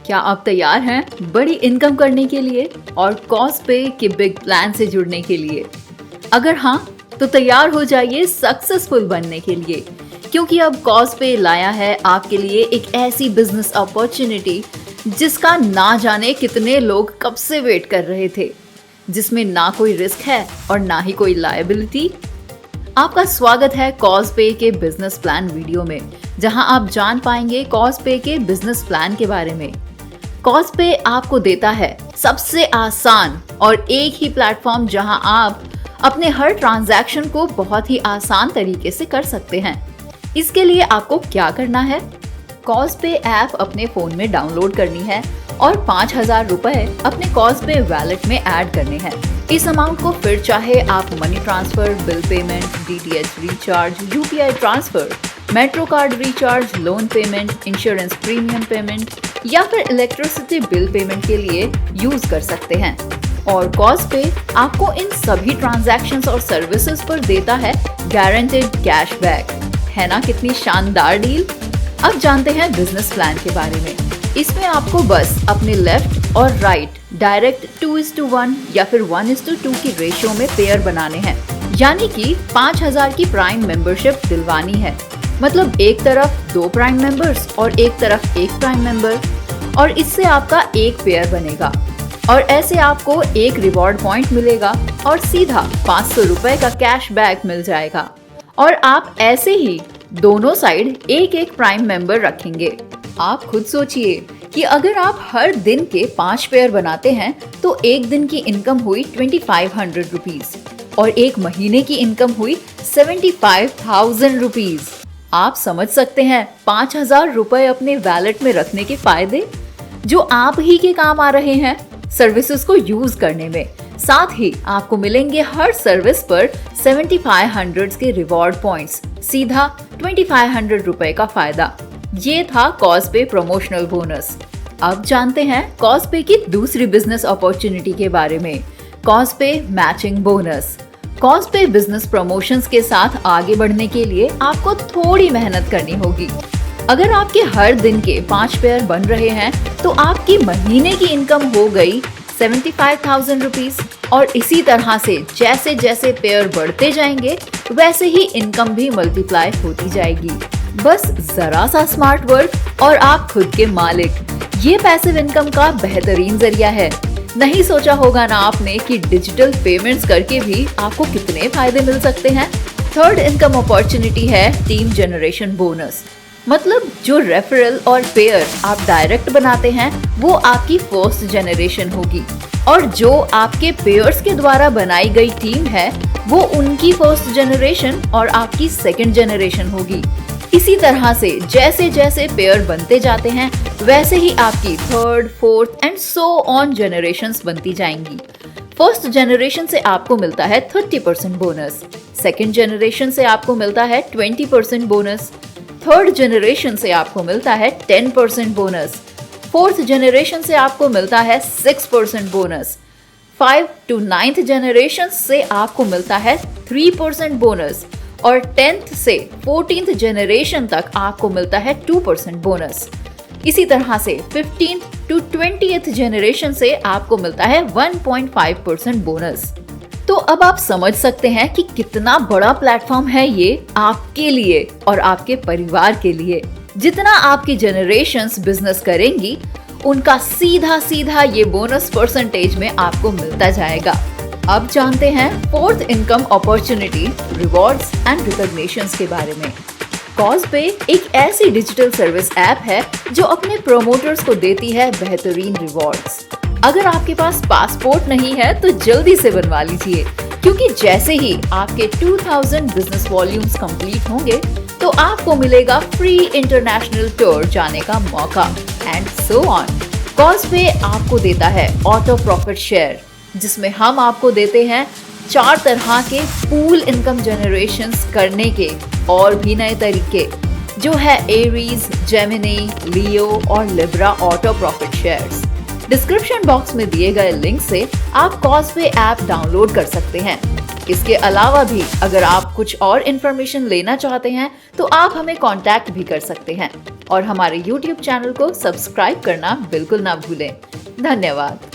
क्या आप तैयार हैं बड़ी इनकम करने के लिए और कॉज़पे के बिग प्लान से जुड़ने के लिए? अगर हाँ, तो तैयार हो जाइए सक्सेसफुल बनने के लिए, क्योंकि अब कॉज़पे लाया है आपके लिए एक ऐसी बिजनेस अपॉर्चुनिटी जिसका ना जाने कितने लोग कब से वेट कर रहे थे, जिसमें ना कोई रिस्क है और ना ही कोई लायबिलिटी। आपका स्वागत है कॉज़पे के बिजनेस प्लान वीडियो में, जहां आप जान पाएंगे कॉज़पे के बिजनेस प्लान के बारे में। कॉज़पे आपको देता है सबसे आसान और एक ही प्लेटफॉर्म जहां आप अपने हर ट्रांजैक्शन को बहुत ही आसान तरीके से कर सकते हैं। इसके लिए आपको क्या करना है? कॉज़पे ऐप अपने फोन में डाउनलोड करनी है और 5,000 रुपए अपने कॉज़पे वॉलेट में ऐड करने हैं। इस अमाउंट को फिर चाहे आप money transfer, bill payment, DTH recharge, UPI transfer, metro card recharge, loan payment, insurance premium payment या फिर इलेक्ट्रिसिटी बिल पेमेंट के लिए यूज कर सकते हैं। और कॉज़पे आपको इन सभी ट्रांजैक्शंस और सर्विसेज पर देता है गारंटेड कैशबैक। है ना कितनी शानदार डील? अब जानते हैं बिजनेस प्लान के बारे में। इसमें आपको बस अपने लेफ्ट और राइट डायरेक्ट 2:1 या फिर 1:2 की रेशियो में पेयर बनाने हैं, यानी कि 5,000 की प्राइम मेंबरशिप दिलवानी है। मतलब एक तरफ 2 प्राइम मेंबर्स और एक तरफ 1 प्राइम मेंबर, और इससे आपका एक पेयर बनेगा। और ऐसे आपको एक रिवॉर्ड पॉइंट मिलेगा और सीधा 500 रुपए का कैशबैक मिल जाएगा। और आप ऐसे ही दोनों साइड एक एक प्राइम मेंबर रखेंगे। आप खुद सोचिए कि अगर आप हर दिन के 5 पेयर बनाते हैं तो एक दिन की इनकम हुई 2500 रुपीज और एक महीने की इनकम हुई 75,000 रुपीज। आप समझ सकते हैं 5,000 रुपए अपने वॉलेट में रखने के फायदे, जो आप ही के काम आ रहे हैं सर्विसेज को यूज करने में। साथ ही आपको मिलेंगे हर सर्विस पर 7500 के रिवॉर्ड पॉइंट्स, सीधा 2500 रुपए का फायदा। ये था कॉज़पे प्रमोशनल बोनस। अब जानते हैं कॉज़पे की दूसरी बिजनेस अपॉर्चुनिटी के बारे में, कॉज़पे मैचिंग बोनस। कॉज़पे बिजनेस प्रमोशंस के साथ आगे बढ़ने के लिए आपको थोड़ी मेहनत करनी होगी। अगर आपके हर दिन के 5 पेयर बन रहे हैं तो आपकी महीने की इनकम हो गई 75,000 रुपीज। और इसी तरह से जैसे जैसे पेयर बढ़ते जाएंगे वैसे ही इनकम भी मल्टीप्लाई होती जाएगी। बस जरा सा स्मार्ट वर्क और आप खुद के मालिक। ये पैसिव इनकम का बेहतरीन जरिया है। नहीं सोचा होगा ना आपने कि डिजिटल पेमेंट्स करके भी आपको कितने फायदे मिल सकते हैं। थर्ड इनकम अपॉर्चुनिटी है टीम जनरेशन बोनस। मतलब जो रेफरल और पेयर आप डायरेक्ट बनाते हैं वो आपकी फर्स्ट जनरेशन होगी, और जो आपके पेयर्स के द्वारा बनाई गई टीम है वो उनकी फर्स्ट जनरेशन और आपकी सेकंड जनरेशन होगी। इसी तरह से जैसे जैसे पेयर बनते जाते हैं वैसे ही आपकी third, fourth and so on generations बनती जाएंगी। फर्स्ट जनरेशन से आपको मिलता है 30% बोनस, सेकंड जनरेशन से आपको मिलता है 20% बोनस, थर्ड जनरेशन से आपको मिलता है 10% बोनस, फोर्थ जनरेशन से आपको मिलता है 6% बोनस, 5 to 9th जनरेशन से आपको मिलता है 3% बोनस, और 10th से 14th जनरेशन तक आपको मिलता है 2% बोनस। इसी तरह से 15th to 20th जनरेशन से आपको मिलता है 1.5% बोनस। तो अब आप समझ सकते हैं कि कितना बड़ा प्लेटफॉर्म है ये आपके लिए और आपके परिवार के लिए। जितना आपकी जनरेशंस बिजनेस करेंगी उनका सीधा सीधा ये बोनस परसेंटेज में आपको मिलता जाएगा। अब जानते हैं fourth income opportunity, rewards and recognitions के बारे में। कॉज़पे एक ऐसी डिजिटल सर्विस ऐप है जो अपने प्रोमोटर्स को देती है बेहतरीन रिवॉर्ड्स। अगर आपके पास पासपोर्ट नहीं है तो जल्दी से बनवा लीजिए, क्योंकि जैसे ही आपके 2000 बिजनेस वॉल्यूम्स कंप्लीट होंगे तो आपको मिलेगा फ्री इंटरनेशनल टूर जाने का मौका एंड सो ऑन। कॉज़पे आपको देता है ऑटो प्रॉफिट शेयर, जिसमें हम आपको देते हैं 4 तरह के पूल इनकम जनरेशंस करने के और भी नए तरीके, जो है एरीज, जेमिनी, लियो और Libra auto profit shares. Description box में दिए गए लिंक से आप कॉज़पे ऐप डाउनलोड कर सकते हैं। इसके अलावा भी अगर आप कुछ और इन्फॉर्मेशन लेना चाहते हैं तो आप हमें कांटेक्ट भी कर सकते हैं। और हमारे YouTube चैनल को सब्सक्राइब करना बिल्कुल ना भूलें। धन्यवाद।